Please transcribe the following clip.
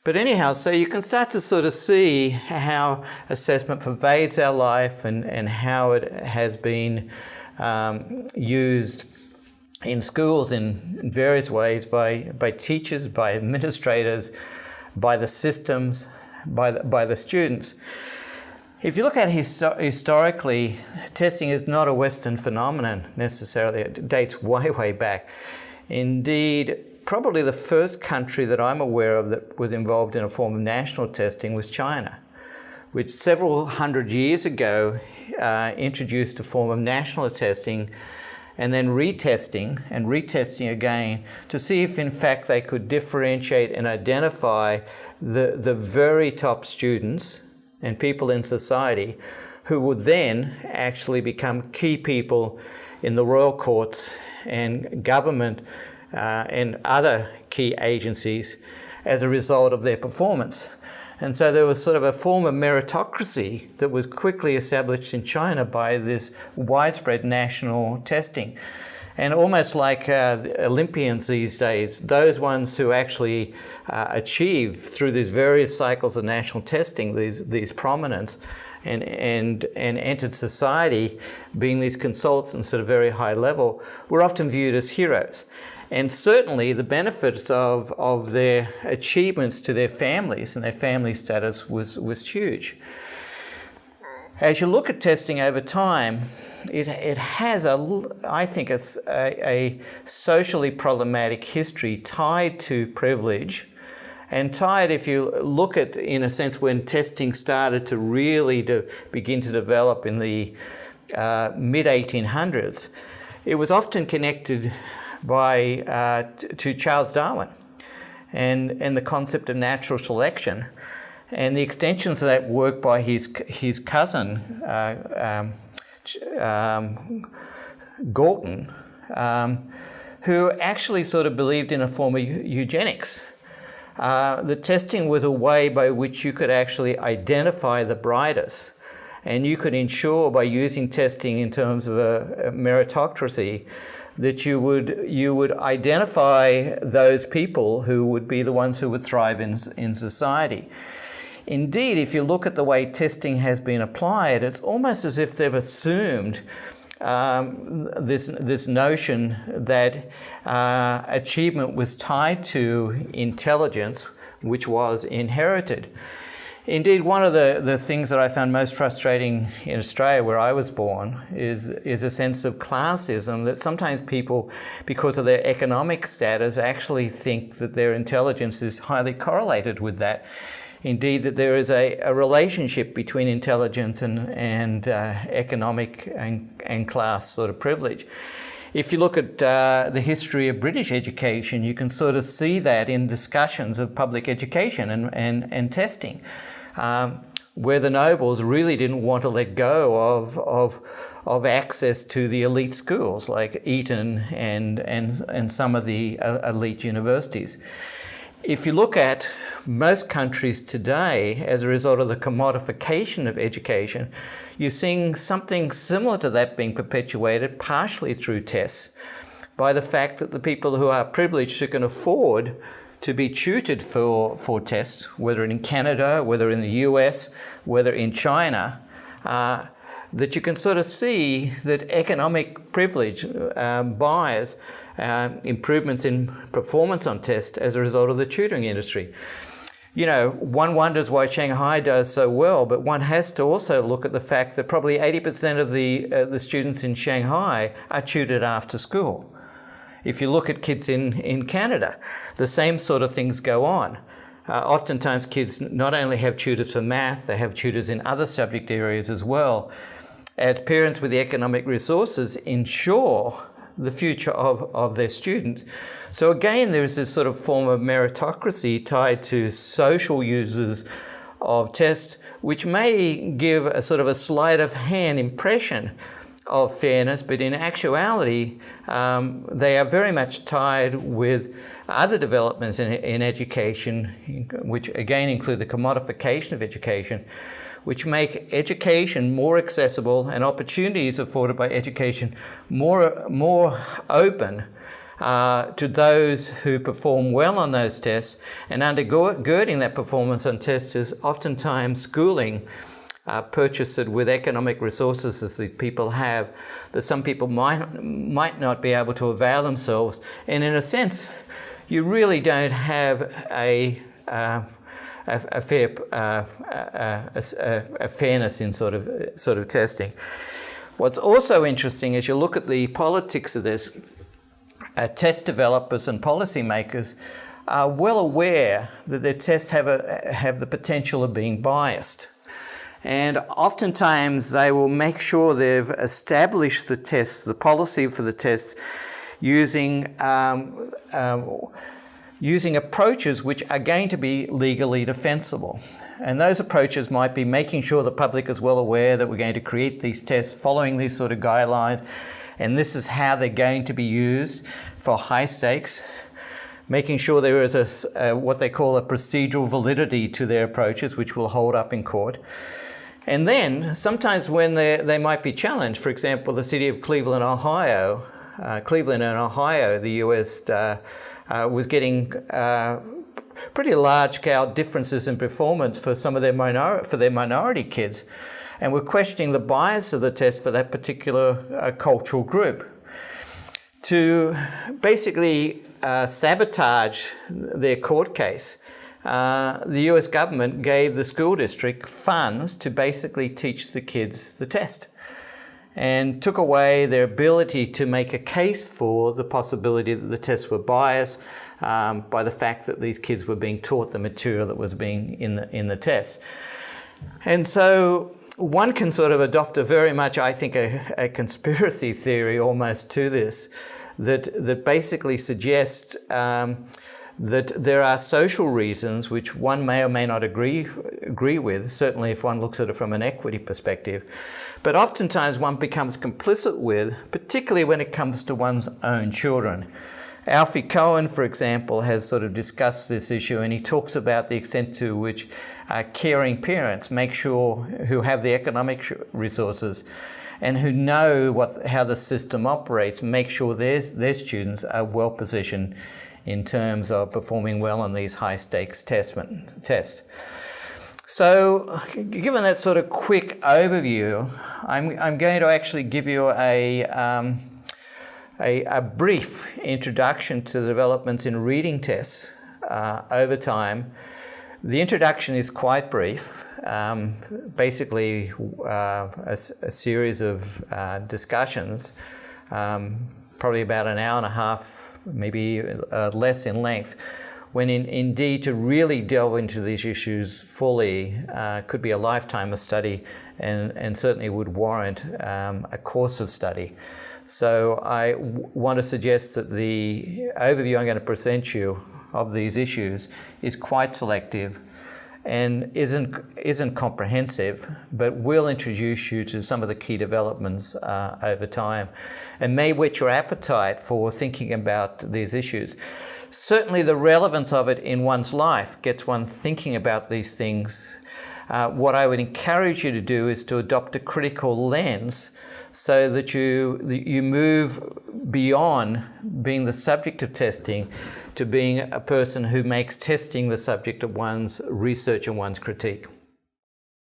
But anyhow, so you can start to sort of see how assessment pervades our life and how it has been used in schools in various ways by teachers, by administrators, by the systems, by the students. If you look at historically, testing is not a Western phenomenon necessarily. It dates way, way back. Indeed, probably the first country that I'm aware of that was involved in a form of national testing was China, which several hundred years ago introduced a form of national testing and then retesting and retesting again to see if in fact they could differentiate and identify the very top students and people in society who would then actually become key people in the royal courts and government and other key agencies as a result of their performance. And so there was sort of a form of meritocracy that was quickly established in China by this widespread national testing. And almost like Olympians these days, those ones who actually achieve through these various cycles of national testing, these prominence and entered society, being these consultants at a very high level, were often viewed as heroes. And certainly the benefits of their achievements to their families and their family status was huge. As you look at testing over time, it has, I think, it's a socially problematic history tied to privilege and tied, if you look at, in a sense, when testing started to really begin to develop in the mid-1800s, it was often connected to Charles Darwin and the concept of natural selection and the extensions of that work by his cousin Galton, who actually sort of believed in a form of eugenics. The testing was a way by which you could actually identify the brightest, and you could ensure by using testing in terms of a meritocracy that you would identify those people who would be the ones who would thrive in society. Indeed, if you look at the way testing has been applied, it's almost as if they've assumed this notion that achievement was tied to intelligence, which was inherited. Indeed, one of the things that I found most frustrating in Australia, where I was born, is a sense of classism that sometimes people, because of their economic status, actually think that their intelligence is highly correlated with that. Indeed, that there is a relationship between intelligence and economic and class sort of privilege. If you look at the history of British education, you can sort of see that in discussions of public education and testing, where the nobles really didn't want to let go of access to the elite schools like Eton and some of the elite universities. If you look at most countries today, as a result of the commodification of education, you're seeing something similar to that being perpetuated partially through tests by the fact that the people who are privileged who can afford to be tutored for tests, whether in Canada, whether in the US, whether in China, that you can sort of see that economic privilege buys improvements in performance on tests as a result of the tutoring industry. You know, one wonders why Shanghai does so well, but one has to also look at the fact that probably 80% of the students in Shanghai are tutored after school. If you look at kids in Canada, the same sort of things go on. Oftentimes kids not only have tutors for math, they have tutors in other subject areas as well, as parents with the economic resources ensure the future of their students. So again, there is this sort of form of meritocracy tied to social users of tests, which may give a sort of a sleight of hand impression of fairness, but in actuality, they are very much tied with other developments in education, which again include the commodification of education, which make education more accessible and opportunities afforded by education more open to those who perform well on those tests, and undergirding that performance on tests is oftentimes schooling purchased with economic resources as the people have, that some people might not be able to avail themselves. And in a sense, you really don't have a fairness in sort of testing. What's also interesting is you look at the politics of this. Test developers and policymakers are well aware that their tests have the potential of being biased. And oftentimes they will make sure they've established the test, the policy for the test, using approaches which are going to be legally defensible. And those approaches might be making sure the public is well aware that we're going to create these tests following these sort of guidelines, and this is how they're going to be used for high stakes, making sure there is what they call a procedural validity to their approaches, which will hold up in court. And then sometimes when they might be challenged, for example, the city of Cleveland, Ohio, the US was getting pretty large-scale differences in performance for some of their minority kids, and were questioning the bias of the test for that particular cultural group. To basically sabotage their court case, the US government gave the school district funds to basically teach the kids the test, and took away their ability to make a case for the possibility that the tests were biased by the fact that these kids were being taught the material that was being in the test. And so one can sort of adopt a very much, I think, a conspiracy theory almost to this, that basically suggests that there are social reasons which one may or may not agree with, certainly if one looks at it from an equity perspective, but oftentimes one becomes complicit with, particularly when it comes to one's own children. Alfie Cohen, for example, has sort of discussed this issue, and he talks about the extent to which caring parents who have the economic resources and who know how the system operates, make sure their students are well positioned in terms of performing well on these high-stakes tests. So, given that sort of quick overview, I'm going to actually give you a brief introduction to the developments in reading tests over time. The introduction is quite brief. Basically, a series of discussions, probably about an hour and a half, maybe less in length, when indeed to really delve into these issues fully could be a lifetime of study, and certainly would warrant a course of study. So I want to suggest that the overview I'm going to present you of these issues is quite selective and isn't comprehensive, but will introduce you to some of the key developments over time, and may whet your appetite for thinking about these issues. Certainly the relevance of it in one's life gets one thinking about these things. What I would encourage you to do is to adopt a critical lens, so that you move beyond being the subject of testing to being a person who makes testing the subject of one's research and one's critique.